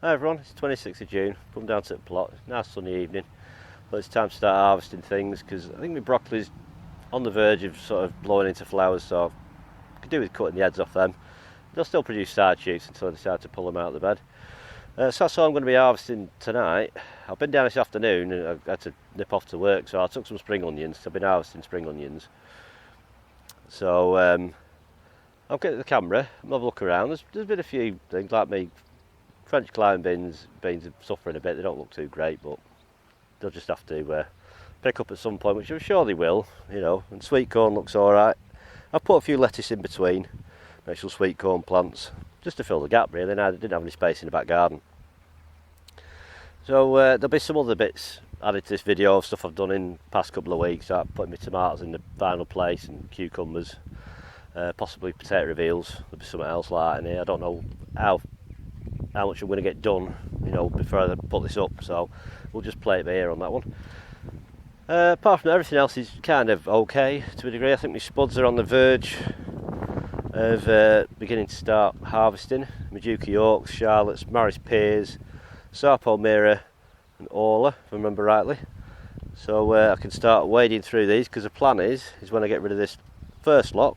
Hi everyone, it's 26th of June, come down to the plot, nice sunny evening, but it's time to start harvesting things because I think my broccoli's on the verge of sort of blowing into flowers, so I could do with cutting the heads off them. They'll still produce side shoots until I decide to pull them out of the bed. So that's all I'm going to be harvesting tonight. I've been down this afternoon and I had to nip off to work, so I took some spring onions. I've been harvesting spring onions. So I'll get the camera and have a look around. There's been a few things like me. French climbing beans are suffering a bit. They don't look too great, but they'll just have to pick up at some point, which I'm sure they will, you know. And sweet corn looks alright. I've put a few lettuce in between, actual sweet corn plants, just to fill the gap really. Now I didn't have any space in the back garden. So there'll be some other bits added to this video of stuff I've done in the past couple of weeks, like putting my tomatoes in the final place and cucumbers, possibly potato reveals. There'll be something else like that in here. I don't know how much I'm going to get done, you know, before I put this up, so we'll just play it by ear on that one. Apart from that, everything else is kind of okay to a degree. I think my spuds are on the verge of beginning to start harvesting. Majuka Yorks, Charlottes, Morris Pears, Sarpo Mira and Orla, if I remember rightly. So I can start wading through these, because the plan is when I get rid of this first lot,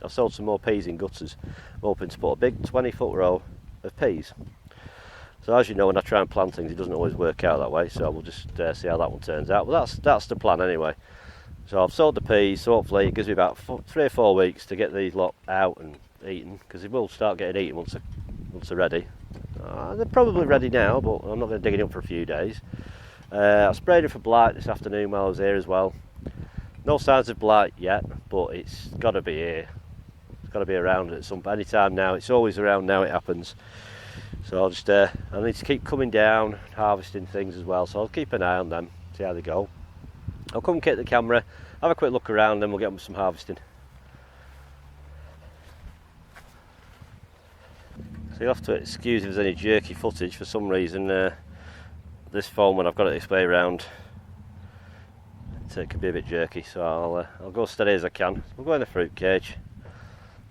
I've sold some more peas in gutters. I'm hoping to put a big 20-foot row of peas. So as you know, when I try and plan things, it doesn't always work out that way, so we'll just see how that one turns out. But that's the plan anyway. So I've sold the peas, so hopefully it gives me about 3 or 4 weeks to get these lot out and eaten, because they will start getting eaten once they're ready. They're probably ready now, but I'm not going to dig it up for a few days. I sprayed it for blight this afternoon while I was here as well. No signs of blight yet, but it's got to be here. It's got to be around at any time now. It's always around now it happens. So I'll just I need to keep coming down, harvesting things as well, so I'll keep an eye on them, see how they go. I'll come get the camera, have a quick look around, then we'll get on with some harvesting. So you'll have to excuse if there's any jerky footage. For some reason this phone, when I've got it this way around, it can be a bit jerky, so I'll go steady as I can. We'll go in the fruit cage,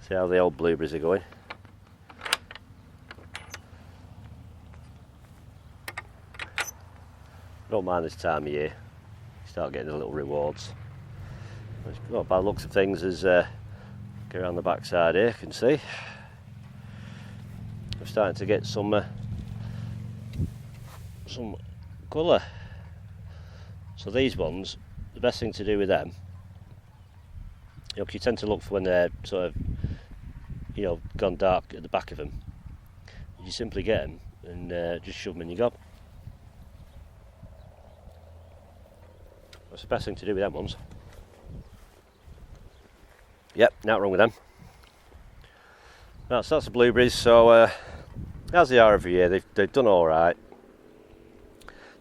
see how the old blueberries are going. I don't mind this time of year, you start getting the little rewards. Well, by the looks of things, as get around the back side here, you can see I'm starting to get some colour. So these ones, the best thing to do with them, you know, 'cause you tend to look for when they're sort of, you know, gone dark at the back of them. You simply get them and just shove them in your gob. That's the best thing to do with them ones. Yep, nothing wrong with them. So that's the blueberries. So as they are every year, they've done all right.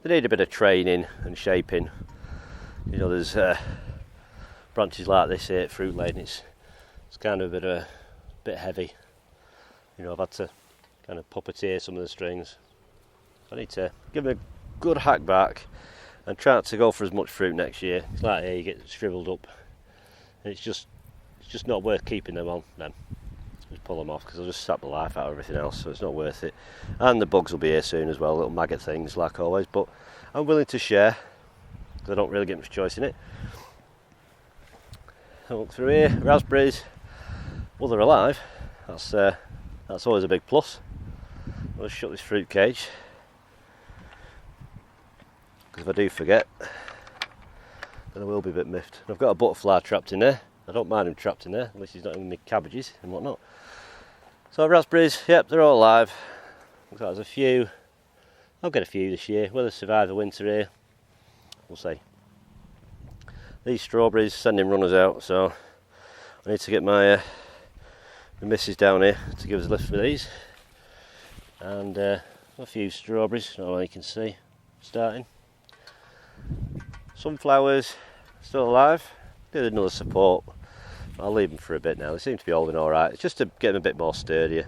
They need a bit of training and shaping. You know, there's branches like this here, fruit lane. It's kind of a bit heavy. You know, I've had to kind of puppeteer some of the strings. I need to give them a good hack back and try not to go for as much fruit next year. It's like here, you get shriveled up, and it's just not worth keeping them on. Then just pull them off, because I'll just sap the life out of everything else, so it's not worth it. And the bugs will be here soon as well, little maggot things like always. But I'm willing to share, because I don't really get much choice in it. I'll look through here, raspberries. Well, they're alive. That's always a big plus. I'll just shut this fruit cage, because if I do forget, then I will be a bit miffed. And I've got a butterfly trapped in there. I don't mind him trapped in there, unless he's not in my cabbages and whatnot. So raspberries, yep, they're all alive. Looks like there's a few. I'll get a few this year. Will they survive the winter here? We'll see. These strawberries sending runners out, so I need to get my the missus down here to give us a lift for these. And a few strawberries, oh, you can see, starting. Sunflowers, still alive. Did another support. I'll leave them for a bit now. They seem to be holding all right. It's just to get them a bit more sturdier.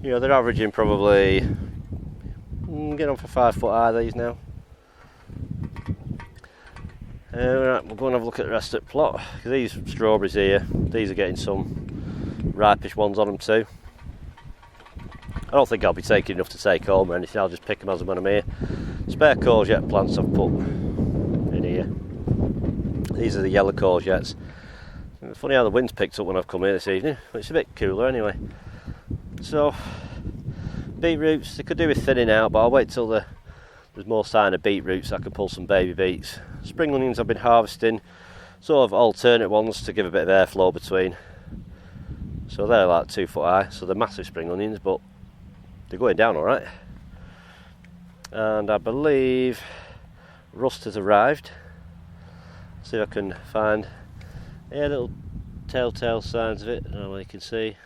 You know, they're averaging probably getting on for 5 foot high, these now. Right, we'll go and have a look at the rest of the plot. Because these strawberries here, these are getting some ripish ones on them too. I don't think I'll be taking enough to take home or anything. I'll just pick them as and when I'm here. Spare courgette plants I've put in here. These are the yellow courgettes. It's funny how the wind's picked up when I've come here this evening, but it's a bit cooler anyway. So, beetroots, they could do with thinning out, but I'll wait till there's more sign of beetroots so I can pull some baby beets. Spring onions I've been harvesting, sort of alternate ones to give a bit of airflow between. So they're like 2 foot high, so they're massive spring onions, but they're going down alright. And I believe rust has arrived. See if I can find little telltale signs of it. I don't know whether you can see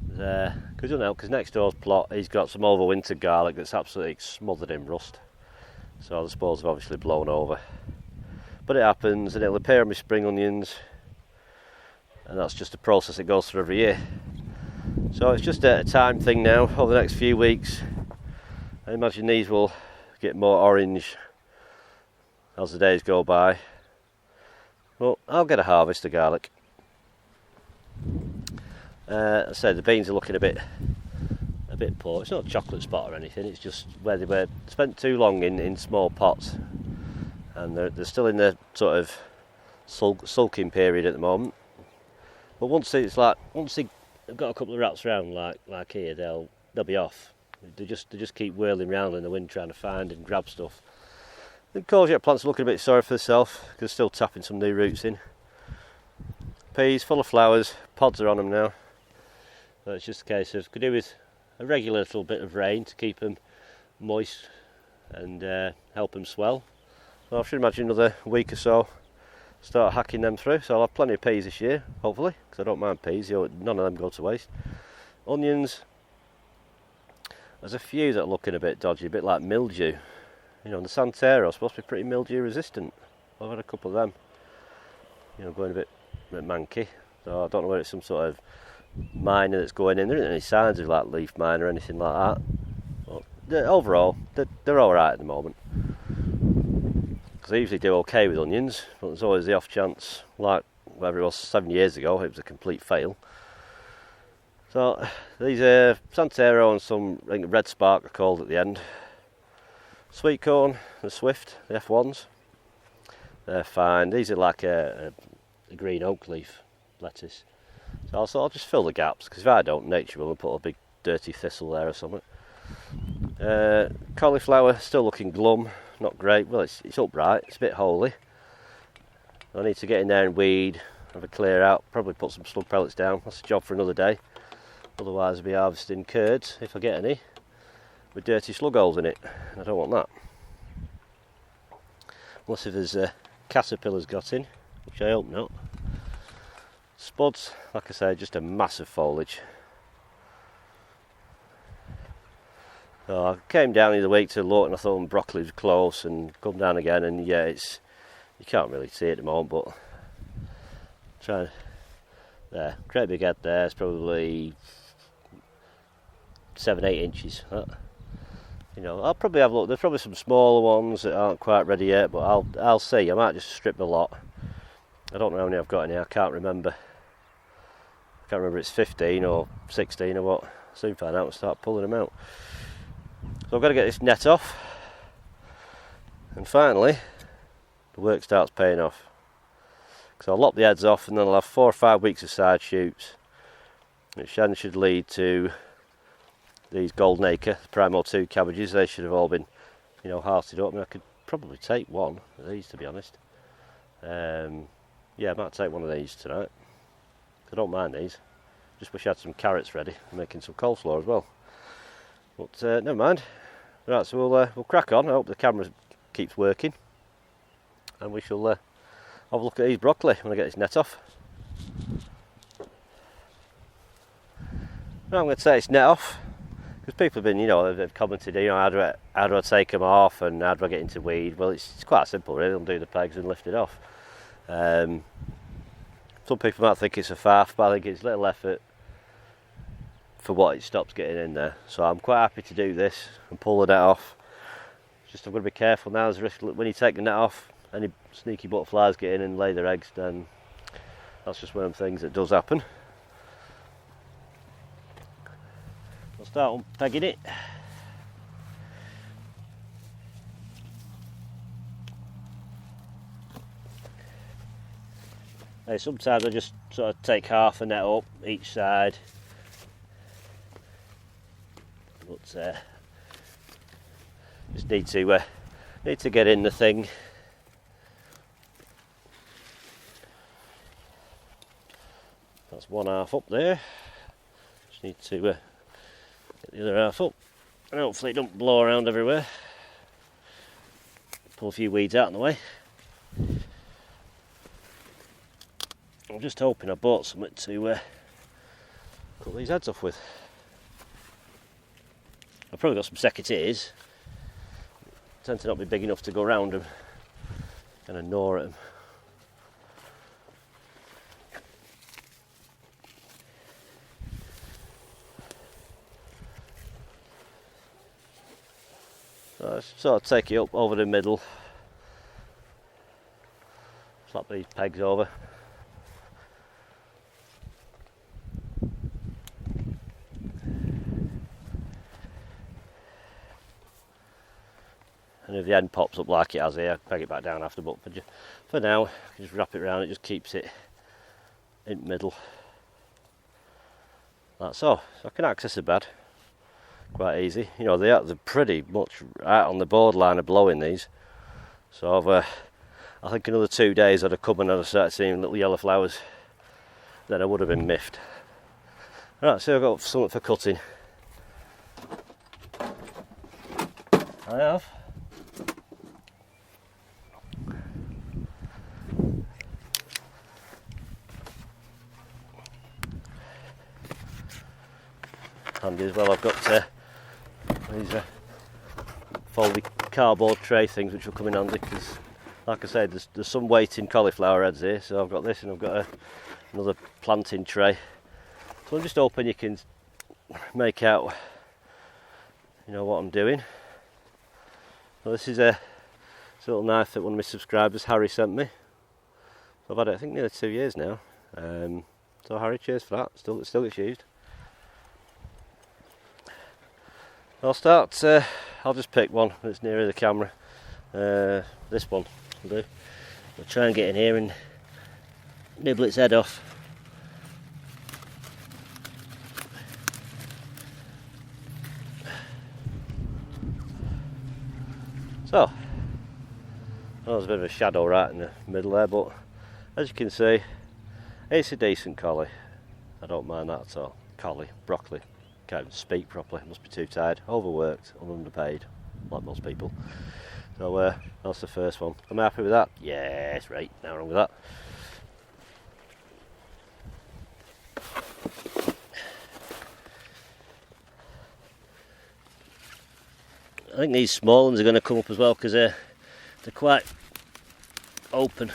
there. Because next door's plot, he's got some overwintered garlic that's absolutely smothered in rust. So the spores have obviously blown over. But it happens, and it'll appear on my spring onions, and that's just a process that goes through every year. So it's just a time thing now. Over the next few weeks, I imagine these will get more orange as the days go by. Well, I'll get a harvest of garlic. I said the beans are looking a bit poor. It's not a chocolate spot or anything. It's just where they were spent too long in small pots, and they're still in the sort of sulking period at the moment. But once they've got a couple of wraps around like here, they'll be off. They just keep whirling round in the wind trying to find and grab stuff. The courgette plants are looking a bit sorry for themselves because they're still tapping some new roots in. Peas full of flowers, pods are on them now. So it's just a case of could do with a regular little bit of rain to keep them moist and help them swell. So I should imagine another week or so start hacking them through. So I'll have plenty of peas this year, hopefully, because I don't mind peas. None of them go to waste. Onions, there's a few that are looking a bit dodgy, a bit like mildew. The Santero is supposed to be pretty mildew resistant. I've had a couple of them, going a bit manky. So I don't know whether it's some sort of miner that's going in. There isn't any signs of like leaf mine or anything like that. But overall, they're alright at the moment. Because I usually do okay with onions, but there's always the off chance, like whatever it was 7 years ago, it was a complete fail. So these are Santero and some, I think, red spark are called at the end. Sweet corn, the Swift, the F1s, they're fine. These are like a green oak leaf lettuce. So I'll just fill the gaps, because if I don't, nature will put a big dirty thistle there or something. Cauliflower, still looking glum, not great. Well, it's upright, it's a bit holy. I need to get in there and weed, have a clear out, probably put some slug pellets down. That's a job for another day. Otherwise I'll be harvesting curds, if I get any, with dirty slug holes in it. I don't want that. Unless if there's caterpillars got in, which I hope not. Spuds, like I say, just a massive foliage. So I came down the other week to look and I thought broccoli was close, and come down again, and yeah, you can't really see it at the moment, but trying there, great big head there. It's probably 7-8 inches. I'll probably have a look. There's probably some smaller ones that aren't quite ready yet, but I'll see. I might just strip the lot. I don't know how many I've got in here. I can't remember. I can't remember if it's 15 or 16 or what. I'll soon find out and start pulling them out. So I've got to get this net off, and finally the work starts paying off. So I'll lop the heads off, and then I'll have 4 or 5 weeks of side shoots, which then should lead to these golden acre Primo 2 cabbages. They should have all been, hearted up. I mean, I could probably take one of these, to be honest. Yeah, I might take one of these tonight. I don't mind these. Just wish I had some carrots ready. I'm making some coleslaw as well. But never mind. Right, so we'll crack on. I hope the camera keeps working, and we shall have a look at these broccoli when I get this net off. Now I'm going to take this net off, because people have been, they've commented, how do I take them off, and how do I get into weed? Well, it's quite simple, really. Undo the pegs and lift it off. Some people might think it's a faff, but I think it's little effort for what it stops getting in there. So I'm quite happy to do this and pull the net off. Just I've got to be careful now. There's a risk when you take the net off, any sneaky butterflies get in and lay their eggs, then that's just one of the things that does happen. Let's start unpegging it. Now, sometimes I just sort of take half a net up each side, but just need to get in the thing. That's one half up there. Just need to get the other half up, and hopefully it don't blow around everywhere. Pull a few weeds out of the way. I'm just hoping I bought something to cut these heads off with. I've probably got some secateurs. Tend to not be big enough to go around them and gnaw at them. So I sort of take it up over the middle, slap these pegs over. And if the end pops up like it has here, I peg it back down after, but for now, just wrap it around, it just keeps it in the middle. That's all. So I can access the bed quite easy. You know, they're pretty much right on the borderline of blowing these. So I think another 2 days I'd have come and I'd have started seeing little yellow flowers. Then I would have been miffed. Right, so I've got something for cutting. I have. Handy as well, I've got these folded cardboard tray things which will come in handy, because like I said, there's some weight in cauliflower heads here, so I've got this and I've got another planting tray. So I'm just hoping you can make out, you know, what I'm doing. So this is a little knife that one of my subscribers, Harry, sent me. So I've had it I think nearly 2 years now. So Harry, cheers for that, still gets used. I'll just pick one that's nearer the camera. This one will do. I'll try and get in here and nibble its head off. So, there's a bit of a shadow right in the middle there, but as you can see, it's a decent collie. I don't mind that at all. Collie, broccoli. Can't even speak properly, must be too tired, overworked and underpaid, like most people. So that's the first one. Am I happy with that? Yes, right, now wrong with that. I think these small ones are going to come up as well, because they're quite open.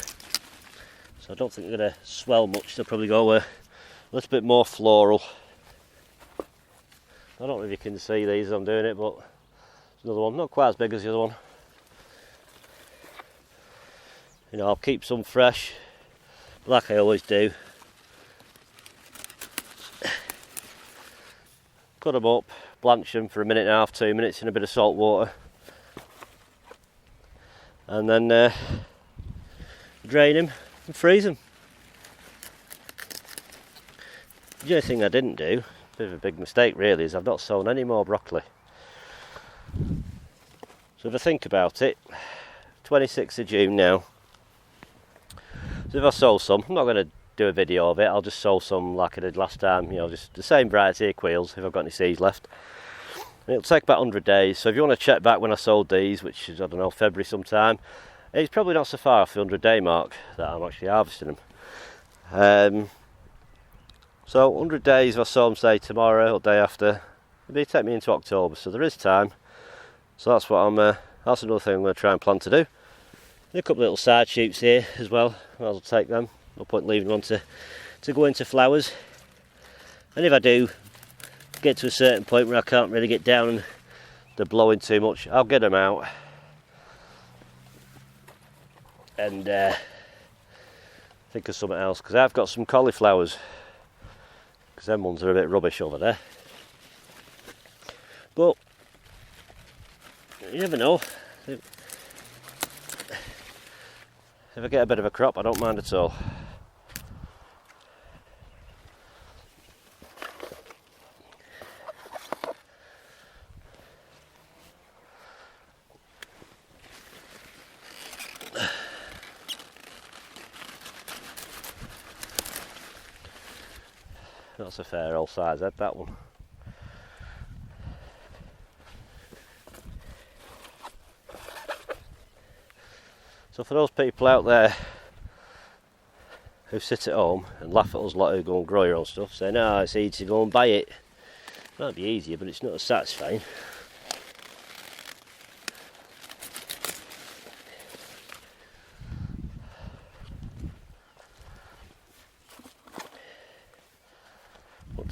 So I don't think they're going to swell much, they'll probably go a little bit more floral. I don't know if you can see these as I'm doing it, but there's another one, not quite as big as the other one. You know, I'll keep some fresh, like I always do. Cut them up, blanch them for 1.5 minutes, 2 minutes in a bit of salt water. And then drain them and freeze them. The only thing I didn't do, bit of a big mistake really, is I've not sown any more broccoli. So if I think about it, 26th of June now. So if I sow some, I'm not going to do a video of it, I'll just sow some like I did last time, you know, just the same variety of quails if I've got any seeds left. And it'll take about 100 days, so if you want to check back when I sowed these, which is, I don't know, February sometime, it's probably not so far off the 100 day mark that I'm actually harvesting them. So 100 days, if I sow them say tomorrow or day after, it'll take me into October, so there is time. So that's what that's another thing I'm going to try and plan to do. And a couple of little side shoots here as well, I'll take them. No point leaving one to go into flowers. And if I do get to a certain point where I can't really get down and they're blowing too much, I'll get them out and think of something else, because I've got some cauliflowers, because them ones are a bit rubbish over there. but you never know. If I get a bit of a crop, I don't mind at all. That's a fair old size head, that one. So for those people out there who sit at home and laugh at us lot who go and grow your own stuff, saying, "No, it's easy to go and buy it." It might be easier, but it's not as satisfying.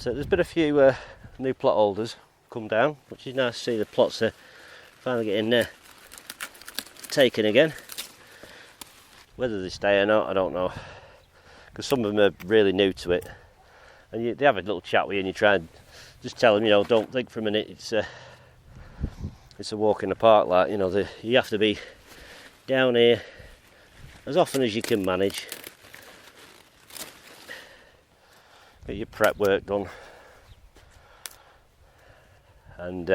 There's been a few new plot holders come down, which is nice to see the plots are finally getting taken again. Whether they stay or not, I don't know, because some of them are really new to it, and they have a little chat with you and you try and just tell them, you know, don't think for a minute it's a walk in the park, like, you know, you have to be down here as often as you can manage. Get your prep work done, and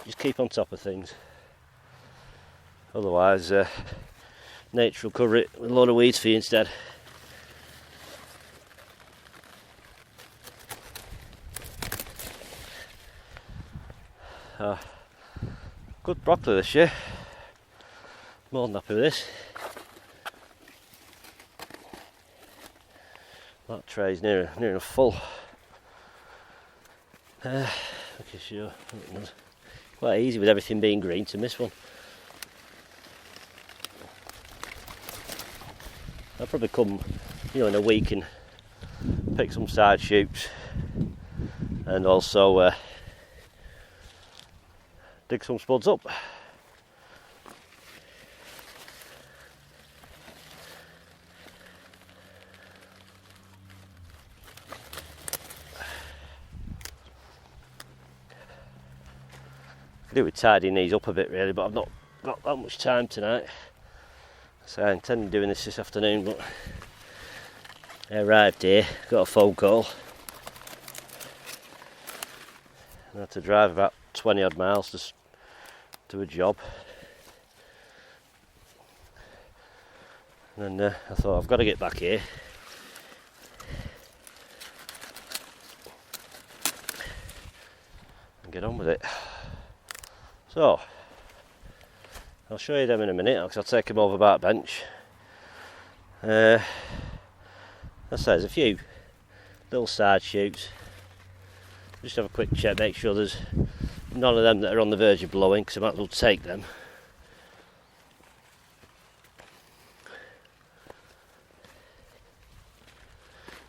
just keep on top of things. Otherwise, nature will cover it with a load of weeds for you instead. Good broccoli this year. More than happy with this. That tray's near enough full. Okay, sure. Quite easy with everything being green to miss one. I'll probably come, you know, in a week and pick some side shoots, and also dig some spuds up. I do with tidying these up a bit really, but I've not got that much time tonight, so I intended doing this afternoon, but I arrived here, got a phone call, and I had to drive about 20 odd miles to do a job, and then I thought, I've got to get back here. And get on with it. So, I'll show you them in a minute, because I'll take them over back bench. As I say, there's a few little side shoots. Just have a quick check, make sure there's none of them that are on the verge of blowing, because I might as well take them.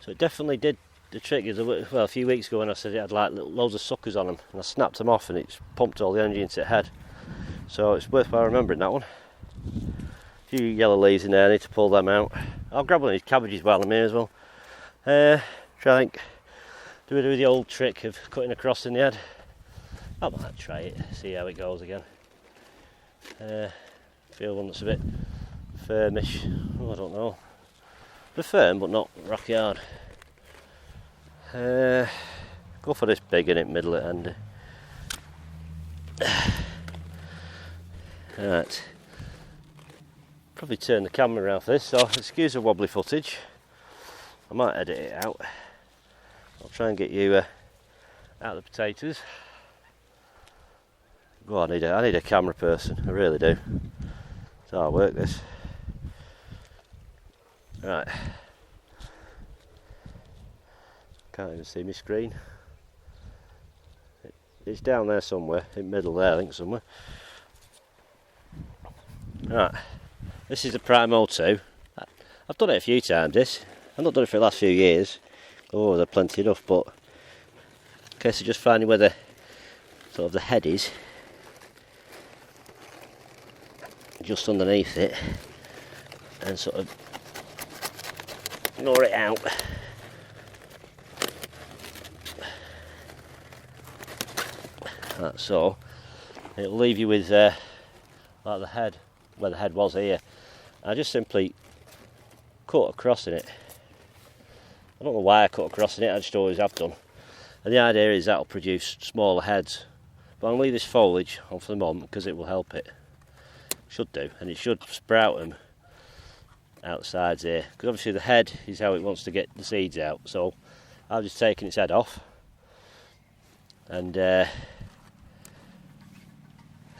So it definitely did the trick. Well, a few weeks ago when I said it had like loads of suckers on them, and I snapped them off and it's pumped all the energy into the head. So it's worthwhile remembering that one. A few yellow leaves in there, I need to pull them out. I'll grab one of these cabbages while I'm here as well. Try and do the old trick of cutting across in the head. I might try it, see how it goes again. Feel one that's a bit firmish. Oh, I don't know. They're firm but not rocky hard. Go for this big in it, middle at end. Right. Probably turn the camera around for this, so excuse the wobbly footage. I might edit it out. I'll try and get you out of the potatoes. Oh, I need a camera person, I really do. It's hard work this. Right. Can't even see my screen. It's down there somewhere, in the middle there, I think somewhere. Right. This is the Primo 2. I've done it a few times, this. I've not done it for the last few years. Oh, they're plenty enough, but in case of just finding where the sort of the head is, just underneath it, and sort of gnaw it out. So it'll leave you with like the head, where the head was here. I just simply cut across in it. I don't know why I cut across in it, I just always have done. And the idea is that'll produce smaller heads. But I'll leave this foliage on for the moment because it will help it. Should do, and it should sprout them outsides here. Because obviously the head is how it wants to get the seeds out. So I've just taken its head off. And it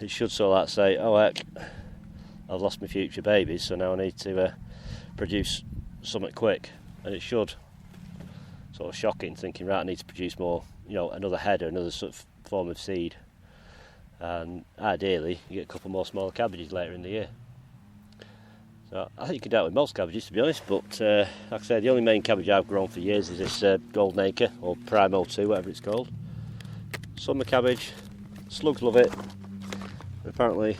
should sort of like say, oh heck, I've lost my future babies, so now I need to produce something quick. And it should. Sort of shocking, thinking, right, I need to produce more, another head or another sort of form of seed. And ideally, you get a couple more smaller cabbages later in the year. So I think you can do it with most cabbages, to be honest, but like I said, the only main cabbage I've grown for years is this Golden Acre, or Primo 2, whatever it's called. Summer cabbage, slugs love it. And apparently,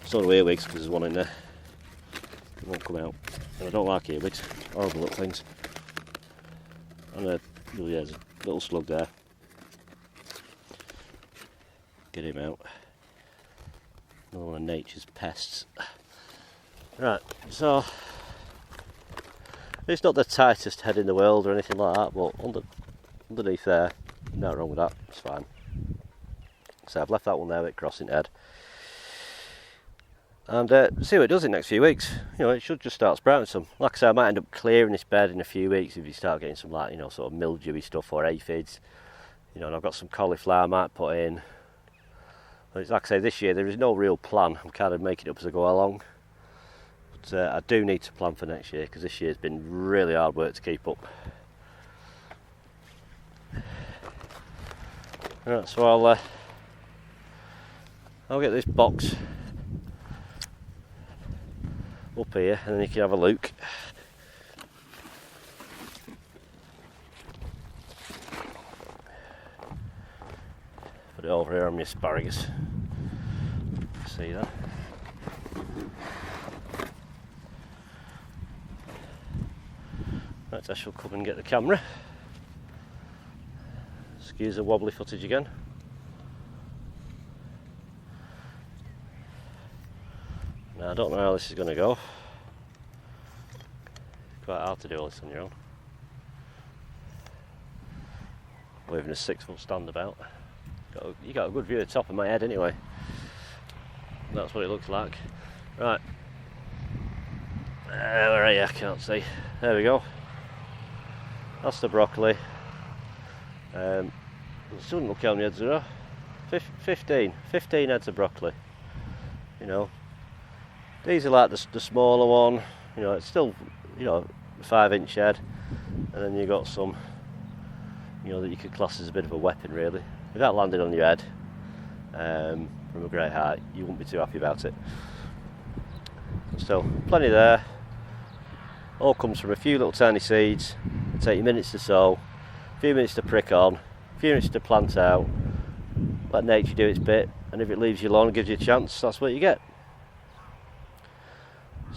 so do earwigs, because there's one in there. It won't come out. And I don't like earwigs, horrible little things. And there's a little slug there. Get him out. Another one of nature's pests. Right, so it's not the tightest head in the world or anything like that, but underneath there, nothing wrong with that, it's fine. So I've left that one there with crossing head. And see what it does in the next few weeks. It should just start sprouting some. Like I say, I might end up clearing this bed in a few weeks if you start getting some like, sort of mildewy stuff or aphids. And I've got some cauliflower I might put in. But it's like I say, this year there is no real plan. I'm kind of making it up as I go along. But I do need to plan for next year because this year's been really hard work to keep up. Right, so I'll get this box up here and then you can have a look. Put it over here on my asparagus. See that? Right, I shall come and get the camera. Excuse the wobbly footage again. Now I don't know how this is going to go. It's quite hard to do all this on your own. Waving a 6-foot stand about. You got a good view of the top of my head anyway. That's what it looks like. Right. Where are you? I can't see. There we go. That's the broccoli. It doesn't look how many heads there are. 15 heads of broccoli. These are like the smaller one. It's still 5-inch head, and then you got some that you could class as a bit of a weapon really. If that landed on your head from a great height, you wouldn't be too happy about it. Still, plenty there. All comes from a few little tiny seeds. Take you minutes to sow, a few minutes to prick on, a few minutes to plant out. Let nature do its bit, and if it leaves you alone and gives you a chance, that's what you get.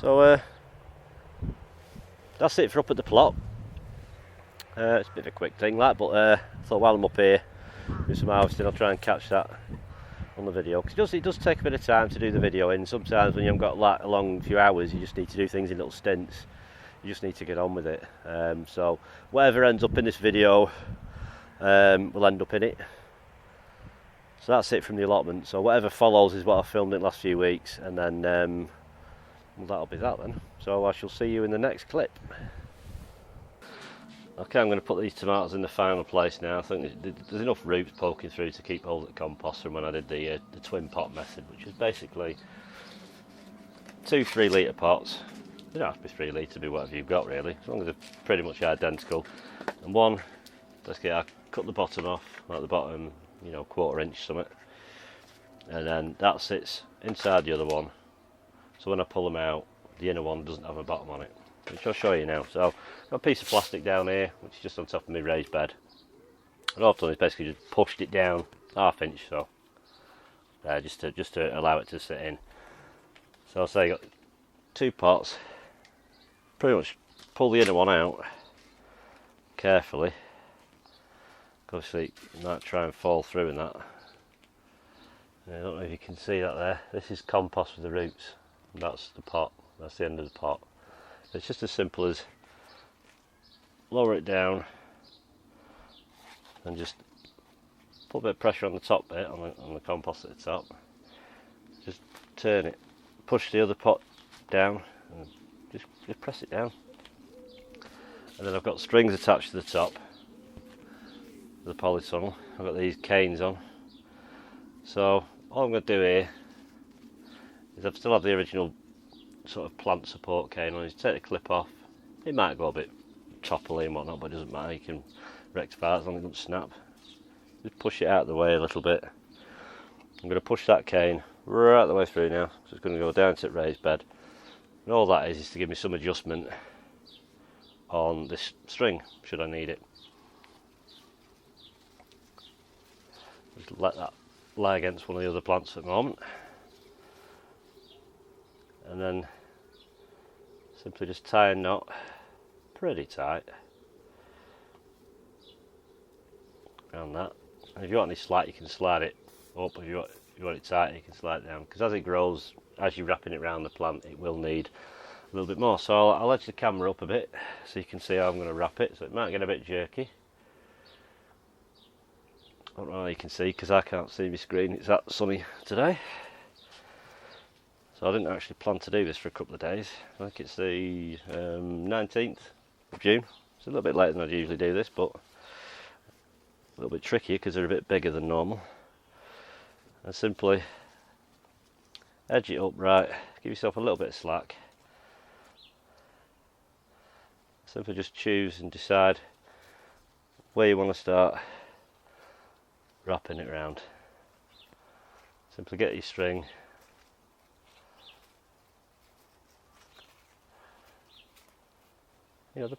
So that's it for up at the plot. It's a bit of a quick thing, but I thought while I'm up here with some harvesting, I'll try and catch that on the video. Because it does take a bit of time to do the video in. Sometimes when you've got like a long few hours, you just need to do things in little stints. You just need to get on with it. So whatever ends up in this video will end up in it. So that's it from the allotment. So whatever follows is what I've filmed in the last few weeks, and then well, that'll be that then. So I shall see you in the next clip. Okay, I'm going to put these tomatoes in the final place now. I think there's enough roots poking through to keep hold of the compost from when I did the twin pot method, which is basically 2 3-litre pots. They don't have to be 3 litre to be whatever you've got really, as long as they're pretty much identical. And one, I cut the bottom off, like the bottom, 1/4 inch something, and then that sits inside the other one. So when I pull them out, the inner one doesn't have a bottom on it, which I'll show you now. So I've got a piece of plastic down here, which is just on top of my raised bed. And all I've done is basically just pushed it down 1/2 inch, so just to allow it to sit in. So I'll say I got 2 pots. Pretty much pull the inner one out carefully. Obviously, you might try and fall through in that. I don't know if you can see that there. This is compost with the roots. That's the pot. That's the end of the pot. It's just as simple as lower it down and just put a bit of pressure on the top bit, on the compost at the top. Just turn it, push the other pot down, and just press it down. And then I've got strings attached to the top of the polytunnel. I've got these canes on. So all I'm going to do here is I've still have the original sort of plant support cane on. You take the clip off. It might go a bit choppily and whatnot, but it doesn't matter. You can rectify it as long as it doesn't snap. Just push it out of the way a little bit. I'm going to push that cane right the way through now. So it's going to go down to the raised bed. And all that is to give me some adjustment on this string, should I need it. Just let that lie against one of the other plants at the moment. And then simply just tie a knot pretty tight around that. And if you want any slack, you can slide it up. If you want it tight, you can slide it down. Because as it grows, as you're wrapping it around the plant, it will need a little bit more. So I'll edge the camera up a bit so you can see how I'm going to wrap it. So it might get a bit jerky. I don't know how you can see because I can't see my screen. It's that sunny today. So I didn't actually plan to do this for a couple of days. I think it's the 19th of June. It's a little bit later than I'd usually do this, but a little bit trickier because they're a bit bigger than normal. And simply edge it up right, give yourself a little bit of slack. Simply just choose and decide where you want to start wrapping it around. Simply get your string, you know, they're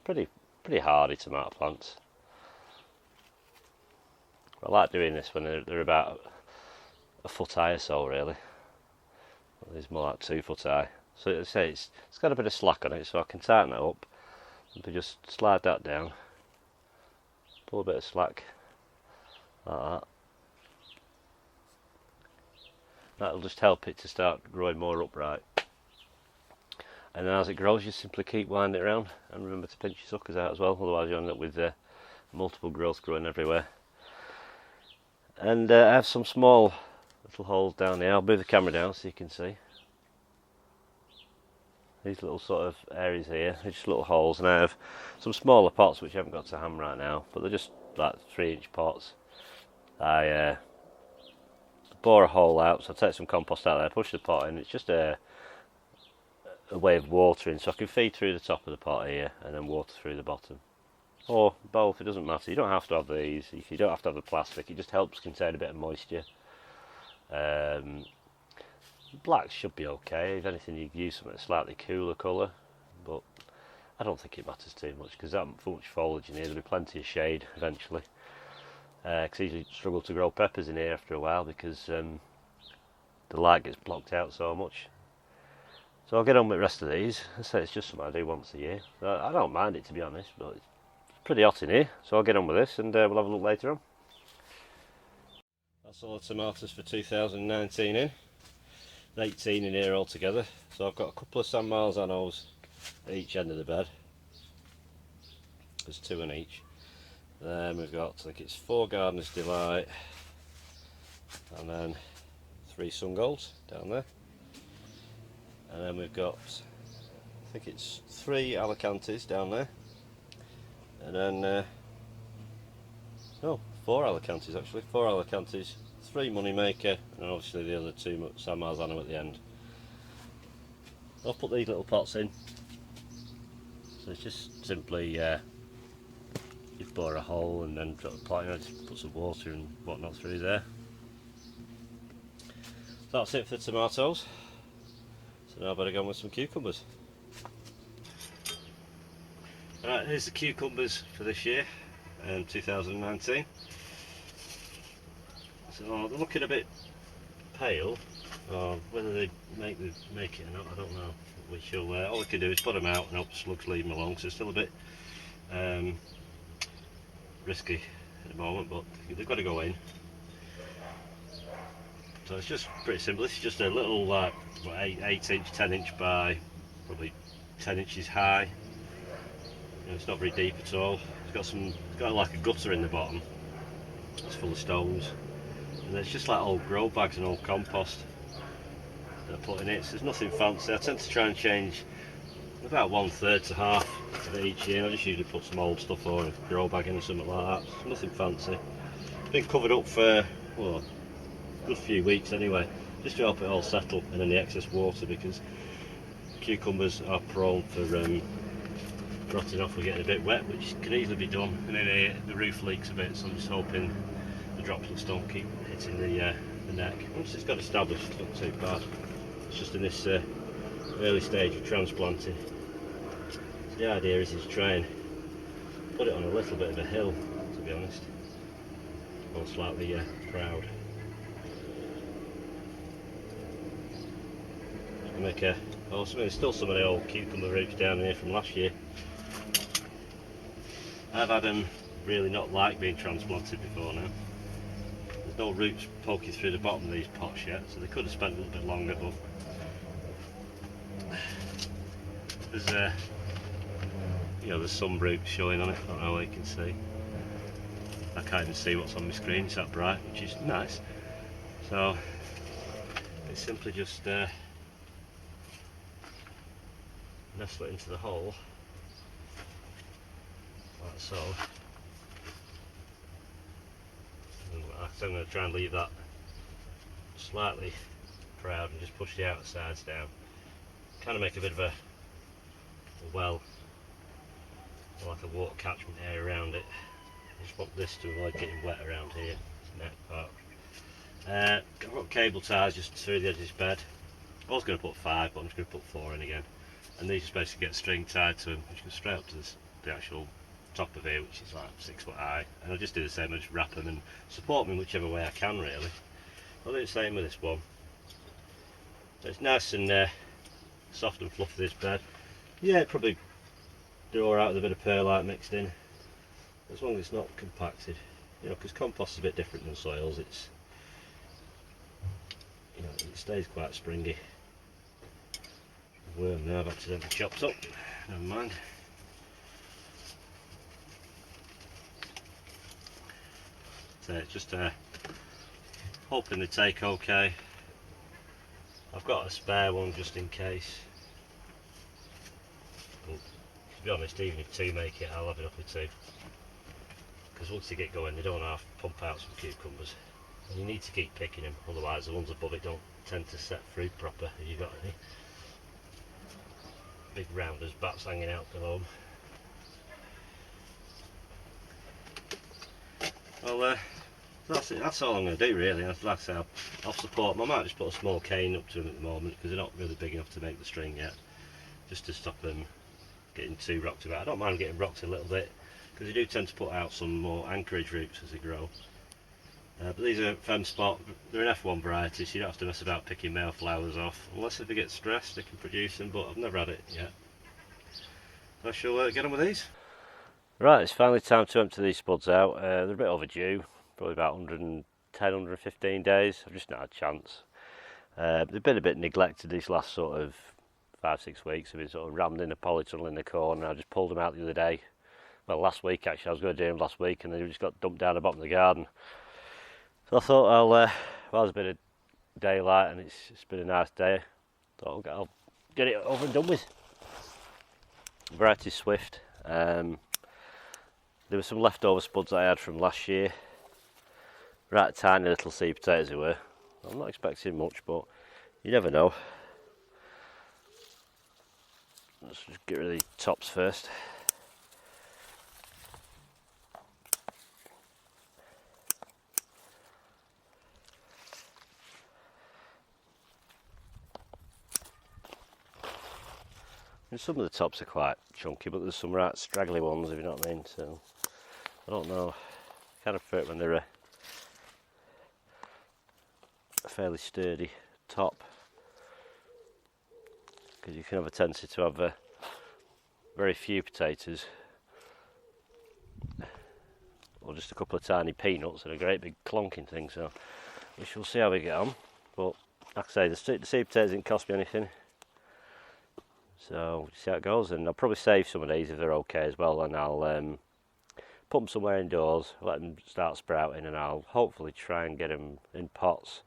pretty hardy tomato plants. I like doing this when they're about a foot high or so, really. It's more like 2 foot high. So as I say, it's got a bit of slack on it, so I can tighten that up. Simply just slide that down, pull a bit of slack like that. That'll just help it to start growing more upright. And then as it grows, you simply keep winding it around, and remember to pinch your suckers out as well, otherwise you end up with multiple growth growing everywhere. And I have some small little holes down here. I'll move the camera down so you can see. These little sort of areas here, they're just little holes, and I have some smaller pots which I haven't got to ham right now, but they're just like 3-inch pots. I bore a hole out, so I take some compost out there, push the pot in. It's just a way of watering, so I can feed through the top of the pot here and then water through the bottom. Or both, it doesn't matter. You don't have to have these, you don't have to have the plastic, it just helps contain a bit of moisture. Black should be okay. If anything, you use something slightly cooler colour, but I don't think it matters too much because there's not much foliage in here. There'll be plenty of shade eventually. Because I usually struggle to grow peppers in here after a while because the light gets blocked out so much. So I'll get on with the rest of these. I say it's just something I do once a year. So I don't mind it, to be honest, but it's pretty hot in here. So I'll get on with this and we'll have a look later on. That's all the tomatoes for 2019 in. 18 in here altogether. So I've got a couple of San Marzanos at each end of the bed. There's 2 in each. Then we've got, I think it's 4 Gardener's Delight, and then 3 Sun Golds down there. And then we've got, I think it's 3 Alicantes down there. And then, no, 4 Alicantes actually, 4 Alicantes, 3 Moneymaker, and obviously the other 2 San Marzano at the end. I'll put these little pots in. So it's just simply, you bore a hole and then drop the pot in, just put some water and whatnot through there. So that's it for the tomatoes. So now I better go on with some cucumbers. Right, here's the cucumbers for this year, 2019. So they're looking a bit pale, or whether they make it or not, I don't know. All we can do is put them out and hope slugs leave them alone, so it's still a bit risky at the moment, but they've got to go in. So So it's just pretty simple. This is just a little like 8-inch, 10-inch by probably 10 inches high. It's not very deep at all. It's got like a gutter in the bottom. It's full of stones, and there's just like old grow bags and old compost that I put in it. So there's nothing fancy. I tend to try and change about 1/3 to half of it each year. I just usually put some old stuff or a grow bag in or something like that. It's nothing fancy. It's been covered up for well, a good few weeks anyway, just to help it all settle and any excess water, because cucumbers are prone for rotting off or getting a bit wet, which can easily be done. And then the roof leaks a bit, so I'm just hoping the droplets don't keep hitting the neck. Once it's got established, it's not too bad. It's just in this early stage of transplanting. So the idea is to try and put it on a little bit of a hill, to be honest. I'm slightly proud. Make a there's still some of the old cucumber roots down here from last year. I've had them really not like being transplanted before now. There's no roots poking through the bottom of these pots yet, so they could have spent a little bit longer, but there's there's some roots showing on it. I don't know what you can see. I can't even see what's on my screen, it's that bright, which is nice. So it's simply just nestle it into the hole like so. And I'm going to try and leave that slightly proud and just push the outer sides down. Kind of make a bit of a well, like a water catchment area around it. I just want this to avoid getting wet around here, this neck part. I've got cable ties just through the edge of this bed. I was going to put 5, but I'm just going to put 4 in again. And these just basically get string tied to them, which goes straight up to the actual top of here, which is like 6 foot high. And I'll just do the same, I just wrap them and support them in whichever way I can, really. I'll do the same with this one. So it's nice and soft and fluffy, this bed. Yeah, it'd probably do alright with a bit of perlite mixed in, as long as it's not compacted. Because compost is a bit different than soils. It's it stays quite springy. Worm there I've accidentally chopped up. Never mind. So it's just hoping they take okay. I've got a spare one just in case. Well, to be honest, even if 2 make it, I'll have it up with 2. Because once they get going, they don't have to pump out some cucumbers. And you need to keep picking them, otherwise the ones above it don't tend to set fruit proper if you've got any big rounders bats hanging out below them. Well, that's it. That's all I'm going to do, really. Like I say, I'll support them. I might just put a small cane up to them at the moment, because they're not really big enough to make the string yet, just to stop them getting too rocked about. I don't mind getting rocked a little bit, because they do tend to put out some more anchorage roots as they grow. But these are Fem Spot. They're an F1 variety, so you don't have to mess about picking male flowers off, unless if they get stressed they can produce them, but I've never had it yet. So I shall get on with these. Right, it's finally time to empty these spuds out. They're a bit overdue, probably about 110, 115 days. I've just not had a chance. They've been a bit neglected these last sort of 5-6 weeks. They've been sort of rammed in a polytunnel in the corner. I just pulled them out the other day. Well, last week actually. I was going to do them last week, and they just got dumped down the bottom of the garden. So I thought well, there's a bit of daylight and it's been a nice day. Thought I'll get it over and done with. Variety Swift. There were some leftover spuds that I had from last year. Right, tiny little seed potatoes they were. I'm not expecting much, but you never know. Let's just get rid of the tops first. And some of the tops are quite chunky, but there's some right straggly ones, if you know what I mean. So I don't know. I kind of prefer it when they're a fairly sturdy top, because you can have a tendency to have very few potatoes, or just a couple of tiny peanuts and a great big clonking thing. So we shall see how we get on. But like I say, the seed potatoes didn't cost me anything. So we'll see how it goes, and I'll probably save some of these if they're okay as well, and I'll put them somewhere indoors, let them start sprouting, and I'll hopefully try and get them in pots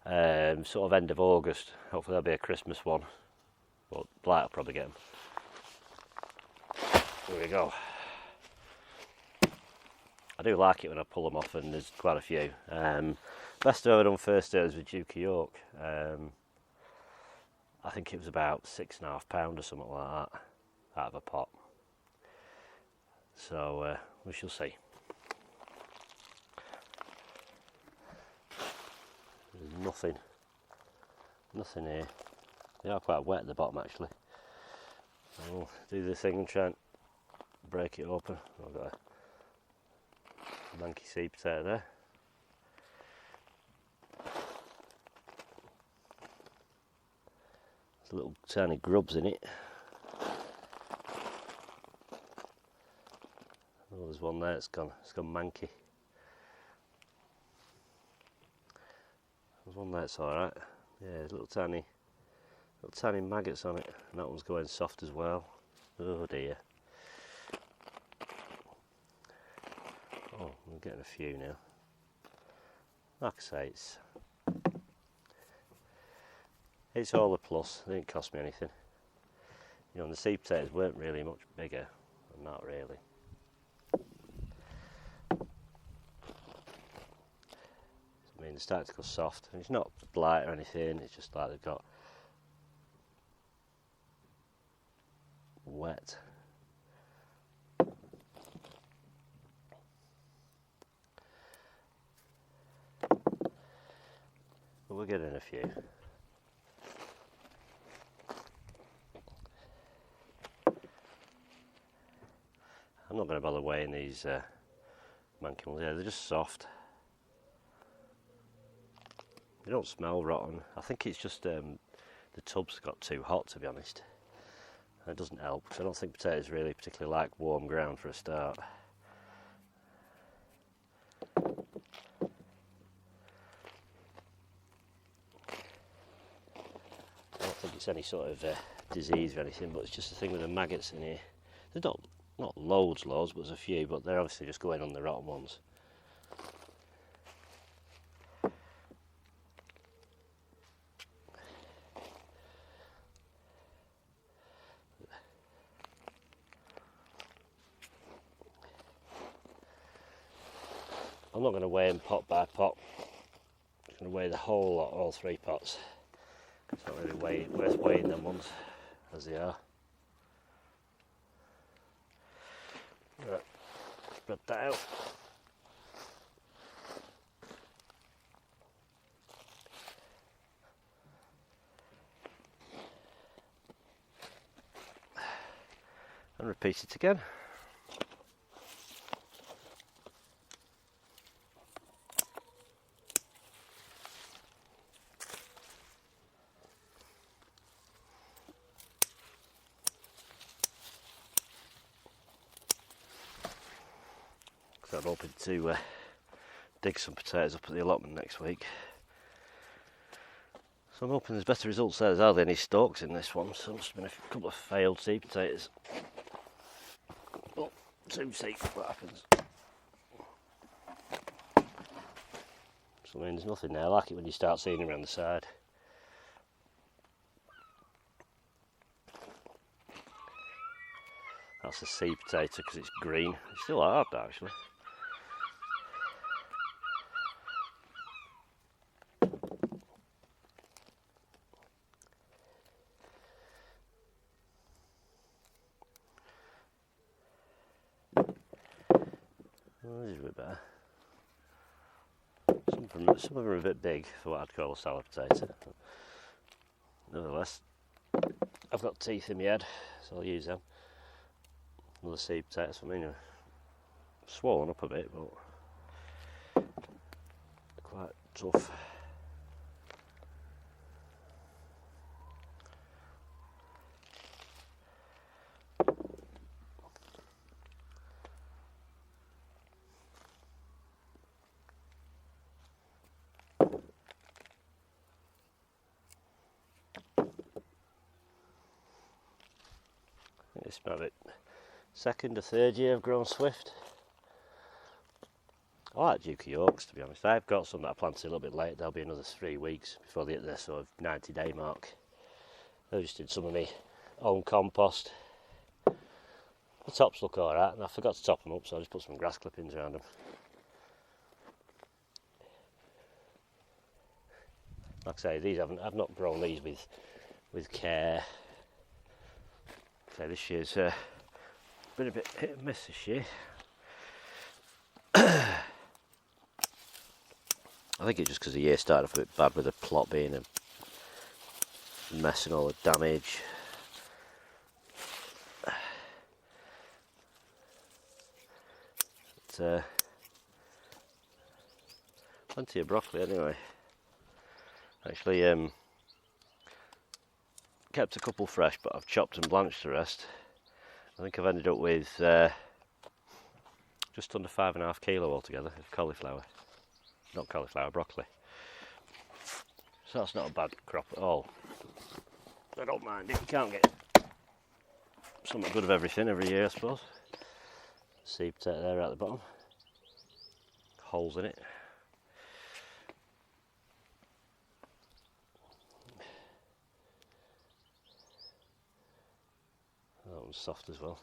sort of end of August. Hopefully that'll be a Christmas one, but Blight will probably get them. There we go. I do like it when I pull them off, and there's quite a few. Best I've ever done first day was with Duke of York. I think it was about £6.5 or something like that out of a pot. So we shall see. There's nothing here. They are quite wet at the bottom actually. I'll do this thing and try and break it open. I've got a manky seed potato there. There's little tiny grubs in it. Oh, there's one there. It's gone manky. There's one there. It's all right. Yeah, there's little tiny maggots on it, and that one's going soft as well. Oh dear. Oh, I'm getting a few now. Like I say, it's all a plus. It didn't cost me anything. You know, and the seed potatoes weren't really much bigger than that, really. I mean, they're starting to go soft, and it's not blight or anything. It's just like they've got wet. But we're getting a few. I'm not going to bother weighing these manky ones. Yeah, they're just soft. They don't smell rotten. I think it's just the tubs got too hot, to be honest. And it doesn't help, because I don't think potatoes really particularly like warm ground for a start. I don't think it's any sort of disease or anything, but it's just the thing with the maggots in here. There's not loads, but there's a few, but they're obviously just going on the rotten ones. I'm not going to weigh them pot by pot. I'm just going to weigh the whole lot, all 3 pots. It's not really worth weighing them ones as they are. Right, spread that out. And repeat it again. I'm hoping to dig some potatoes up at the allotment next week. So I'm hoping there's better results there. There's hardly any stalks in this one, so there's been a couple of failed seed potatoes. But soon see what happens. So I mean, there's nothing there. I like it when you start seeing them around the side. That's a seed potato because it's green. It's still hard actually. Well, this is a bit better. Some of them are a bit big for what I'd call a salad potato. Nevertheless, I've got teeth in my head, so I'll use them. Another seed potatoes for me now. Swollen up a bit, but quite tough. this might be second or third year I've grown swift. I like Duke of Yorks, to be honest. I've got some that I planted a little bit late. There'll be another 3 weeks before they hit their sort of 90-day mark. I just did some of my own compost. The tops look alright, and I forgot to top them up, so I just put some grass clippings around them. Like I say, I've not grown these with care. So this year's been a bit hit and miss this year. I think it's just because the year started off a bit bad with the plot being a mess and all the damage. But, plenty of broccoli anyway. Actually, kept a couple fresh, but I've chopped and blanched the rest. I think I've ended up with just under 5.5 kilo altogether of cauliflower. Not cauliflower, broccoli. So that's not a bad crop at all. I don't mind it. You can't get something good of everything every year, I suppose. Seed potato there at the bottom. Holes in it. That one's soft as well.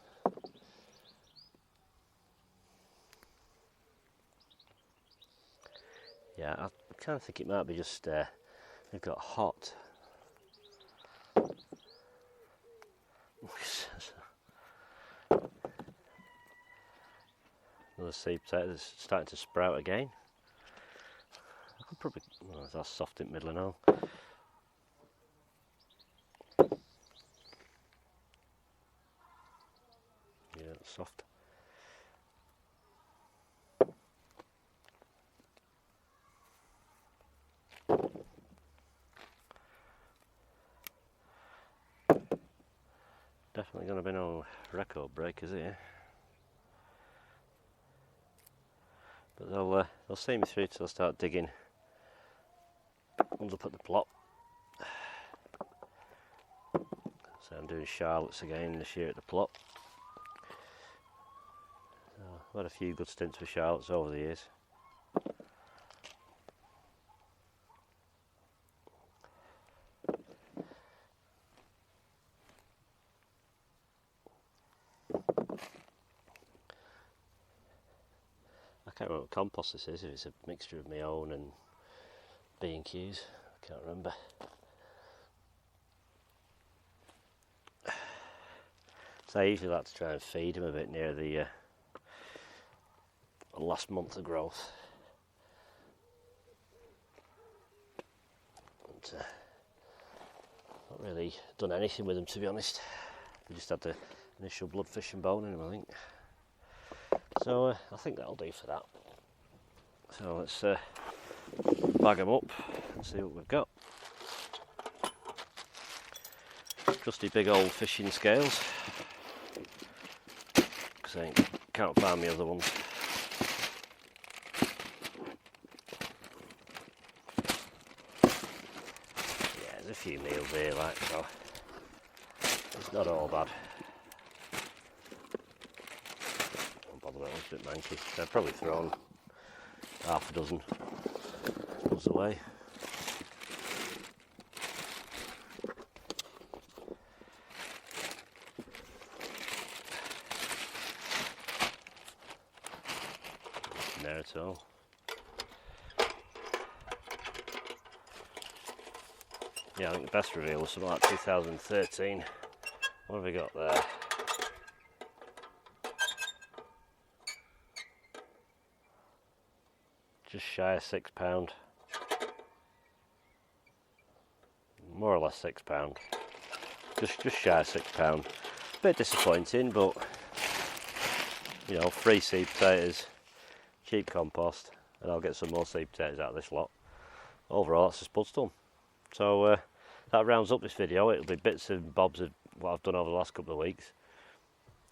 Yeah, I kind of think it might be just they've got hot. Another seed potato that's starting to sprout again. I could probably, well, that's soft in the middle and all. Yeah, it's soft. Definitely going to be no record breakers here. But they'll see me through till I start digging ones up at the plot. So I'm doing Charlottes again this year at the plot. So I've had a few good stints with Charlottes over the years. I can't remember what compost this is, if it's a mixture of my own and B&Q's, I can't remember. So I usually like to try and feed them a bit near the last month of growth. But, not really done anything with them, to be honest. We just had the initial bloodfish and bone in them, I think. So I think that'll do for that. So let's bag them up and see what we've got. Trusty big old fishing scales, because I can't find my other ones. Yeah, there's a few meals here, like, so it's not all bad. A bit manky. I've probably thrown half a dozen away. Nothing there at all. Yeah, I think the best reveal was something like 2013. What have we got there? Just shy of £6, more or less £6. Just shy of £6. Bit disappointing, but you know, free seed potatoes, cheap compost, and I'll get some more seed potatoes out of this lot. Overall, that's the spuds done. So that rounds up this video. It'll be bits and bobs of what I've done over the last couple of weeks.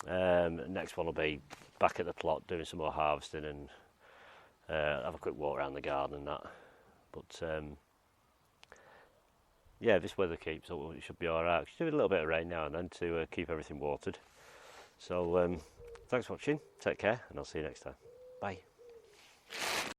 Next one will be back at the plot doing some more harvesting and have a quick walk around the garden and that. But yeah, if this weather keeps up, it should be alright. Just do a little bit of rain now and then to keep everything watered. So thanks for watching, take care, and I'll see you next time. Bye.